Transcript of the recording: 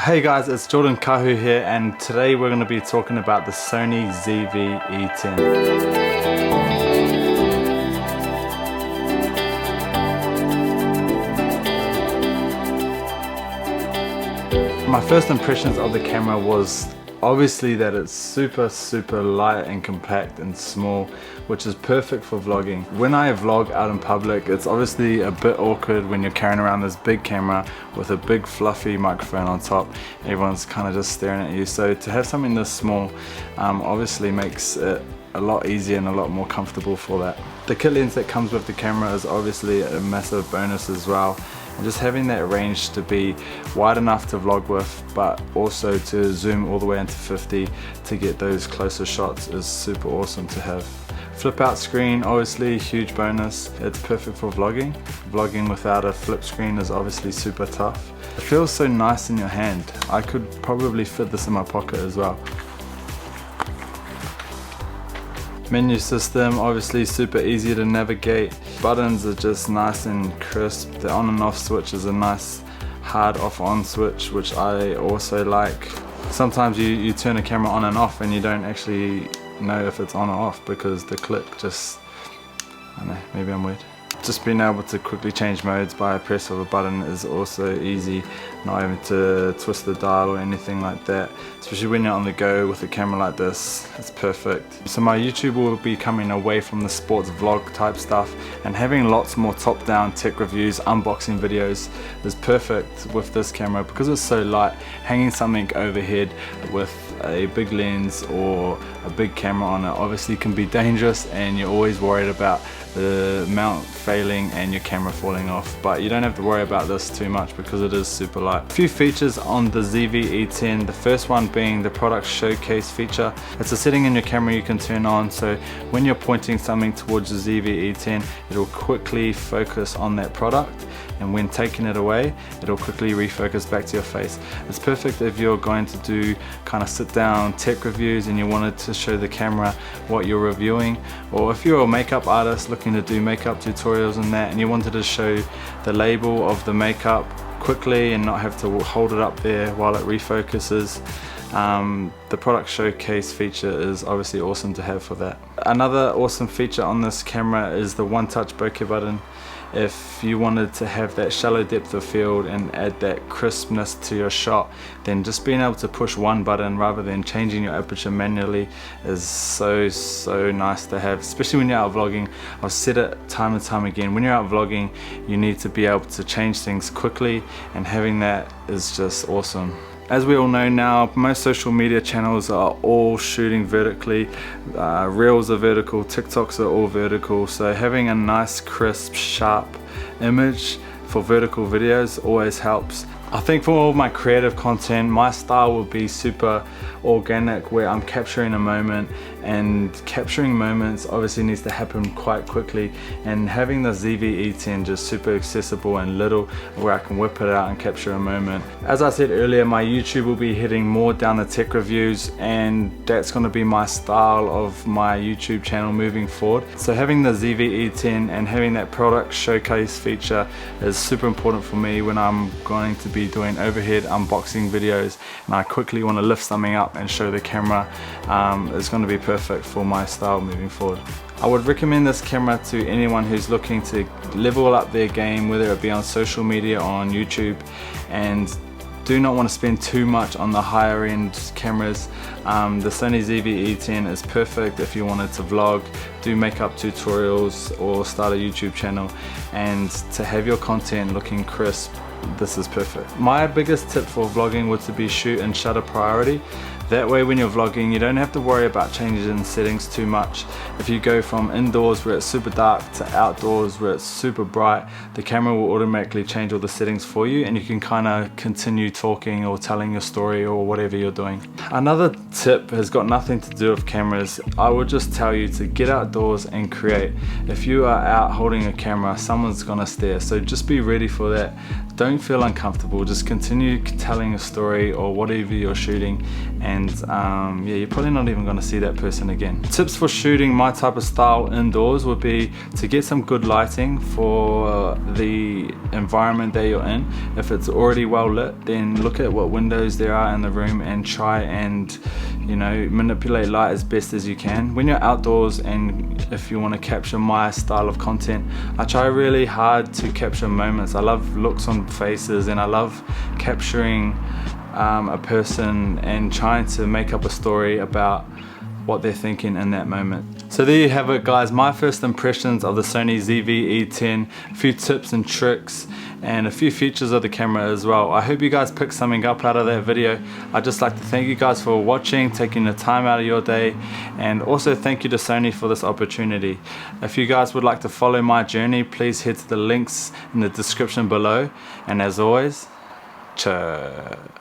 Hey guys, it's Jordan Kahu here, and today we're going to be talking about the Sony ZV-E10. My first impressions of the camera was obviously that it's super light and compact and small, which is perfect for vlogging. When I vlog out in public, it's obviously a bit awkward when you're carrying around this big camera with a big fluffy microphone on top. Everyone's kind of just staring at you. So to have something this small obviously makes it a lot easier and a lot more comfortable for that. The kit lens that comes with the camera is obviously a massive bonus as well. And just having that range to be wide enough to vlog with, but also to zoom all the way into 50 to get those closer shots is super awesome to have. Flip out screen, obviously huge bonus. It's perfect for vlogging. Vlogging without a flip screen is obviously super tough. It feels so nice in your hand. I could probably fit this in my pocket as well. Menu system, obviously super easy to navigate. Buttons are just nice and crisp. The on and off switch is a nice hard off on switch, which I also like. Sometimes you turn a camera on and off and you don't actually know if it's on or off because the click just, I don't know, maybe I'm weird. Just being able to quickly change modes by a press of a button is also easy, not having to twist the dial or anything like that. Especially when you're on the go with a camera like this, it's perfect. So my YouTube will be coming away from the sports vlog type stuff, and having lots more top-down tech reviews, unboxing videos is perfect with this camera because it's so light. Hanging something overhead with a big lens or a big camera on it obviously can be dangerous, and you're always worried about the mount failing and your camera falling off, but you don't have to worry about this too much because it is super light. A few features on the ZV-E10, the first one being the product showcase feature. It's a setting in your camera you can turn on, so when you're pointing something towards the ZV-E10, it'll quickly focus on that product, and when taking it away, it'll quickly refocus back to your face. It's perfect if you're going to do kind of sit down tech reviews and you wanted to show the camera what you're reviewing, or if you're a makeup artist looking to do makeup tutorials and that, and you wanted to show the label of the makeup quickly and not have to hold it up there while it refocuses. The product showcase feature is obviously awesome to have for that. Another awesome feature on this camera is the one-touch bokeh button. If you wanted to have that shallow depth of field and add that crispness to your shot, then just being able to push one button rather than changing your aperture manually is so nice to have, especially when you're out vlogging. I've said it time and time again, when you're out vlogging you need to be able to change things quickly, and having that is just awesome. As we all know now, most social media channels are all shooting vertically. Reels are vertical, TikToks are all vertical, so having a nice crisp sharp image for vertical videos always helps. I think for all my creative content, my style will be super organic, where I'm capturing a moment, and capturing moments obviously needs to happen quite quickly, and having the ZV-E10 just super accessible and little where I can whip it out and capture a moment. As I said earlier, my YouTube will be heading more down the tech reviews, and that's going to be my style of my YouTube channel moving forward. So having the ZV-E10 and having that product showcase feature is super important for me when I'm going to be doing overhead unboxing videos and I quickly want to lift something up and show the camera. It's going to be perfect for my style moving forward. I would recommend this camera to anyone who's looking to level up their game, whether it be on social media or on YouTube, and do not want to spend too much on the higher end cameras. The Sony ZV-E10 is perfect if you wanted to vlog, do makeup tutorials, or start a YouTube channel, and to have your content looking crisp, this is perfect. My biggest tip for vlogging would to be shoot in shutter priority. That way when you're vlogging you don't have to worry about changes in settings too much. If you go from indoors where it's super dark to outdoors where it's super bright, the camera will automatically change all the settings for you, and you can kind of continue talking or telling your story or whatever you're doing. Another tip has got nothing to do with cameras. I would just tell you to get outdoors and create. If you are out holding a camera, someone's gonna stare, so just be ready for that. don't feel uncomfortable, just continue telling a story or whatever you're shooting, and yeah, you're probably not even going to see that person again. Tips for shooting my type of style indoors would be to get some good lighting for the environment that you're in. If it's already well lit, then look at what windows there are in the room and try and, you know, manipulate light as best as you can. When you're outdoors and if you want to capture my style of content, I try really hard to capture moments. I love looks on faces, and I love capturing a person and trying to make up a story about what they're thinking in that moment. So there you have it, guys, my first impressions of the Sony ZV-E10, a few tips and tricks and a few features of the camera as well. I hope you guys picked something up out of that video. I'd just like to thank you guys for watching, taking the time out of your day, and also thank you to Sony for this opportunity. If you guys would like to follow my journey, please head to the links in the description below, and as always, ciao.